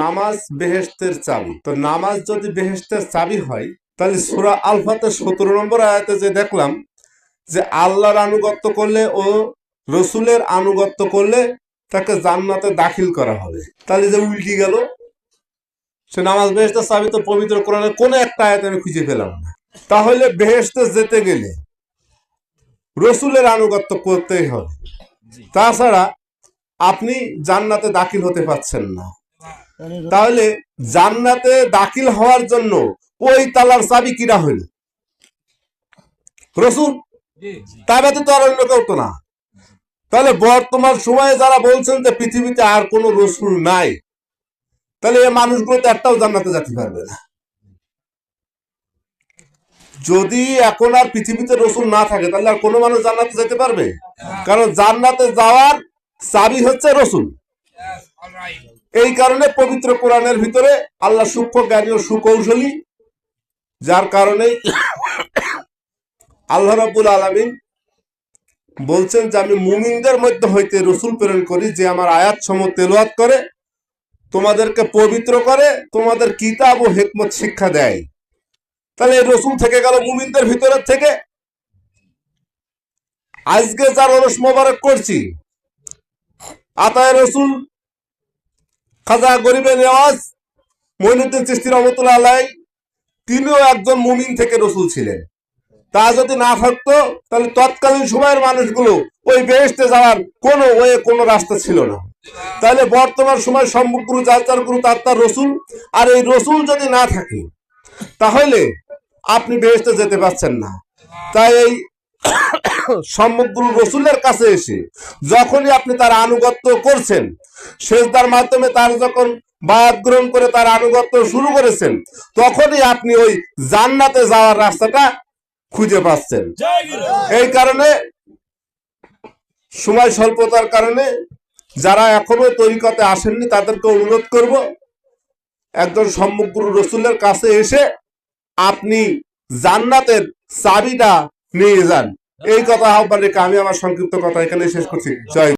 নামাজ বেহেশতের চাবি। তো নামাজ যদি বেহেশতের চাবি হয়, তাহলে সূরা আল ফাতর 17 নম্বর আয়াতে যে দেখলাম যে আল্লাহর আনুগত্য করলে ও রসুলের আনুগত্য করলে তাকে জান্নাতে দাখিল করা হবে, তাহলে যে উল্টি গেল, সে নামাজ বেহেশতের চাবি তো পবিত্র কোরআনের কোন একটা আয়াতে আমি খুঁজে পেলাম না। তাহলে বেহেশতে যেতে গেলে রসুলের আনুগত্য করতেই হবে, তাছাড়া আপনি জান্নাতে দাখিল হতে পারছেন না। তাহলে জান্নাতে দাখিল হওয়ার জন্য ওই তালার চাবি কিরা হইল? রসুল, তার বাদে তো আর অন্য কেউ তো না। তাহলে বর্তমান সময়ে যারা বলছেন যে পৃথিবীতে আর কোনো রসুল নাই, তাহলে এই মানুষগুলো তো একটাও জান্নাতে যেতে পারবে না। যদি এখন আর পৃথিবীতে রসুল না থাকে, তাহলে আর কোনো মানুষ জান্নাতে যেতে পারবে? কারণ জান্নাতে যাওয়ার চাবি হচ্ছে রসুল। এই কারণে পবিত্র কোরআনের ভিতরে আল্লাহ সূক্ষ্ম জ্ঞানী ও সুকৌশলী, যার কারণে আল্লাহ রাব্বুল আলামিন বলছেন যে আমি মুমিনদের মধ্যে হইতে রসুল প্রেরণ করি, যে আমার আয়াত সমূহ তেলাওয়াত করে, তোমাদেরকে পবিত্র করে, তোমাদের কিতাব ও হিকমত শিক্ষা দেয়। তাহলে এই রসুল থেকে গেল মুমিনদের ভিতরের থেকে। আজকে যার ওরস মোবারক করছি, আতায়ে রসুল খাজা গরিবে নেওয়াজ মঈনুদ্দিন চিশতি রহমতুল্লাহ আলাইহি, তিনিও একজন মুমিন থেকে রসুল ছিলেন। তা যদি না থাকতো, তাহলে তৎকালীন সময়ের মানুষগুলো ওই বেহেশতে যাওয়ার কোনো রাস্তা ছিল না। তাহলে বর্তমান সময় সম্মুখ গুরু, যার গুরু তার রসুল। আর এই রসুল যদি না থাকে, তাহলে আপনি বেহেশতে যেতে পারছেন না। তাই এই সম্মুখ গুরু রসুলের কাছে এসে যখনই আপনি তার আনুগত্য করছেন, সেজদার মাধ্যমে তার যখন বায়াত গ্রহণ করে তার আনুগত্য শুরু করেছেন, তখনই আপনি ওই জান্নাতে যাওয়ার রাস্তাটা খুঁজে পাচ্ছেন। এই কারণে সময় স্বল্পতার কারণে যারা এখনো তরিকতে আসেননি, তাদেরকে অনুরোধ করব, একজন সম্মুখ গুরু রসুলের কাছে এসে আপনি জান্নাতের চাবিটা নিয়ে যান। এই কথা আহ্বান রেখে আমি আমার সংক্ষিপ্ত কথা এখানে শেষ করছি। জয়।